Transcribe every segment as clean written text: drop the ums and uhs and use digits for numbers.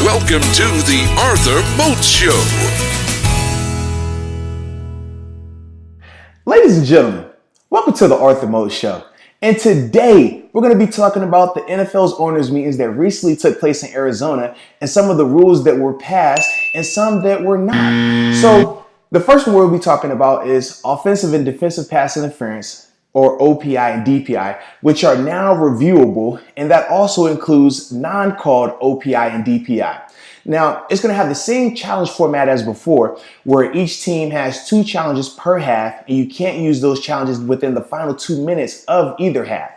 Welcome to the Arthur Moats Show. Ladies and gentlemen, welcome to the Arthur Moats Show. And today, we're going to be talking about the NFL's owners' meetings that recently took place in Arizona and some of the rules that were passed and some that were not. So, the first one we'll be talking about is offensive and defensive pass interference, or OPI and DPI, which are now reviewable, and that also includes non-called OPI and DPI. Now, it's going to have the same challenge format as before, where each team has 2 challenges per half, and you can't use those challenges within the final 2 minutes of either half.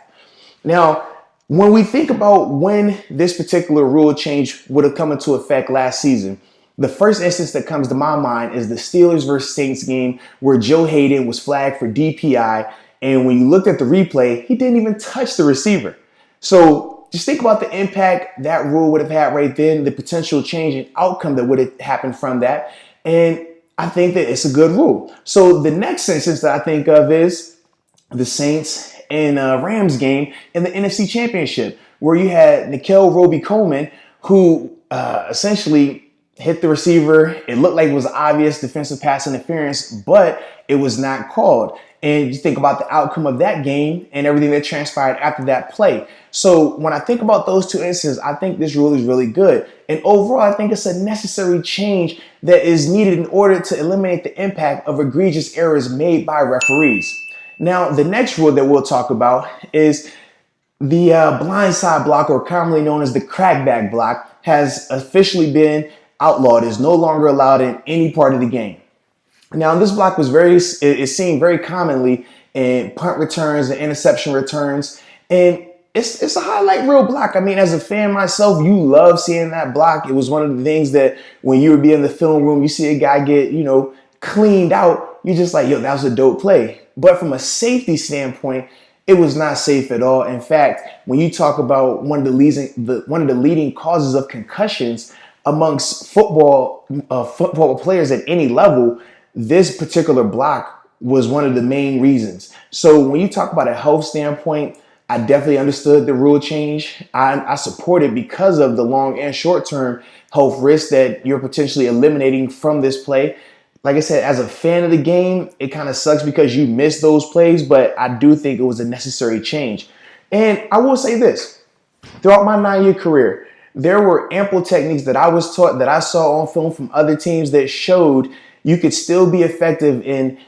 Now, when we think about when this particular rule change would have come into effect last season, the first instance that comes to my mind is the Steelers versus Saints game where Joe Hayden was flagged for DPI, and when you looked at the replay, he didn't even touch the receiver. So just think about the impact that rule would have had right then, the potential change in outcome that would have happened from that. And I think that it's a good rule. So the next instance that I think of is the Saints and Rams game in the NFC Championship, where you had Nickell Robey-Coleman, who essentially hit the receiver. It looked like it was obvious defensive pass interference, but it was not called. And you think about the outcome of that game and everything that transpired after that play. So when I think about those 2 instances, I think this rule is really good. And overall, I think it's a necessary change that is needed in order to eliminate the impact of egregious errors made by referees. Now, the next rule that we'll talk about is the blindside block, or commonly known as the crackback block, has officially been outlawed. Is no longer allowed in any part of the game. Now, this block is seen very commonly in punt returns and interception returns, and it's a highlight reel block. I mean, as a fan myself, you love seeing that block. It was one of the things that when you would be in the film room, you see a guy get, cleaned out, you're just like, yo, that was a dope play. But from a safety standpoint, it was not safe at all. In fact, when you talk about one of the leading causes of concussions amongst football players at any level, this particular block was one of the main reasons. So when you talk about a health standpoint, I definitely understood the rule change. I support it because of the long and short-term health risks that you're potentially eliminating from this play. Like I said, as a fan of the game, it kind of sucks because you miss those plays, but I do think it was a necessary change. And I will say this, throughout my 9-year career, there were ample techniques that I was taught, that I saw on film from other teams, that showed you could still be effective in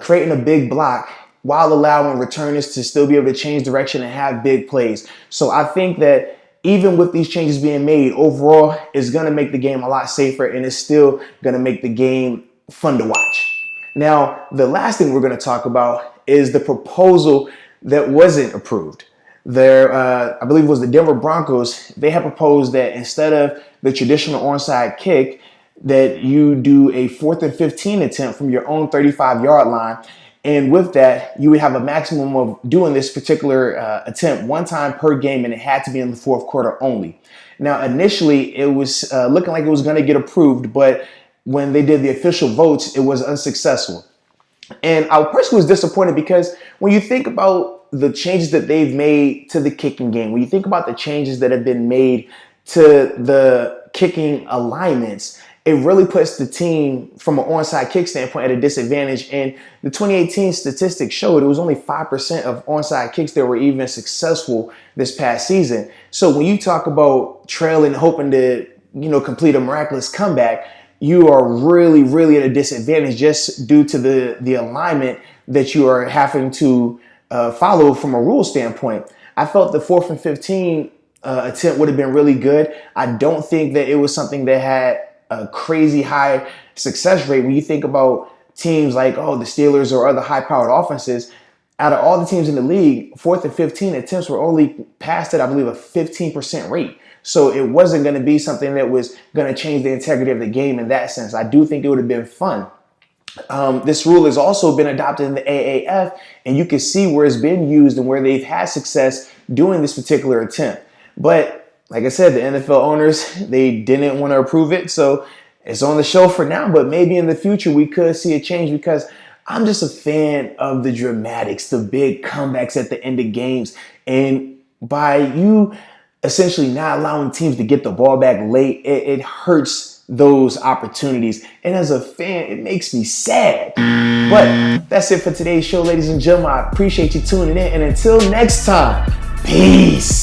creating a big block while allowing returners to still be able to change direction and have big plays. So I think that even with these changes being made, overall, it's going to make the game a lot safer, and it's still going to make the game fun to watch. Now, the last thing we're going to talk about is the proposal that wasn't approved. I believe it was the Denver Broncos. They had proposed that instead of the traditional onside kick, that you do a 4th and 15 attempt from your own 35-yard line. And with that, you would have a maximum of doing this particular attempt 1 time per game, and it had to be in the 4th quarter only. Now, initially, it was looking like it was going to get approved, but when they did the official votes, it was unsuccessful. And I personally was disappointed because when you think about the changes that they've made to the kicking game, when you think about the changes that have been made to the kicking alignments, it really puts the team from an onside kick standpoint at a disadvantage. And the 2018 statistics showed it was only 5% of onside kicks that were even successful this past season. So when you talk about trailing, hoping to, complete a miraculous comeback, you are really, really at a disadvantage just due to the alignment that you are having to follow from a rule standpoint. I felt the 4th and 15 attempt would have been really good. I don't think that it was something that had a crazy high success rate. When you think about teams like, the Steelers or other high-powered offenses, out of all the teams in the league, 4th and 15 attempts were only passed at, I believe, a 15% rate. So it wasn't going to be something that was going to change the integrity of the game in that sense. I do think it would have been fun. This rule has also been adopted in the AAF, and you can see where it's been used and where they've had success doing this particular attempt. But like I said, the NFL owners, they didn't want to approve it, so it's on the shelf for now. But maybe in the future we could see a change, because I'm just a fan of the dramatics, the big comebacks at the end of games. And by you essentially not allowing teams to get the ball back late, it hurts those opportunities. And as a fan, it makes me sad. But that's it for today's show, ladies and gentlemen. I appreciate you tuning in. And until next time, peace.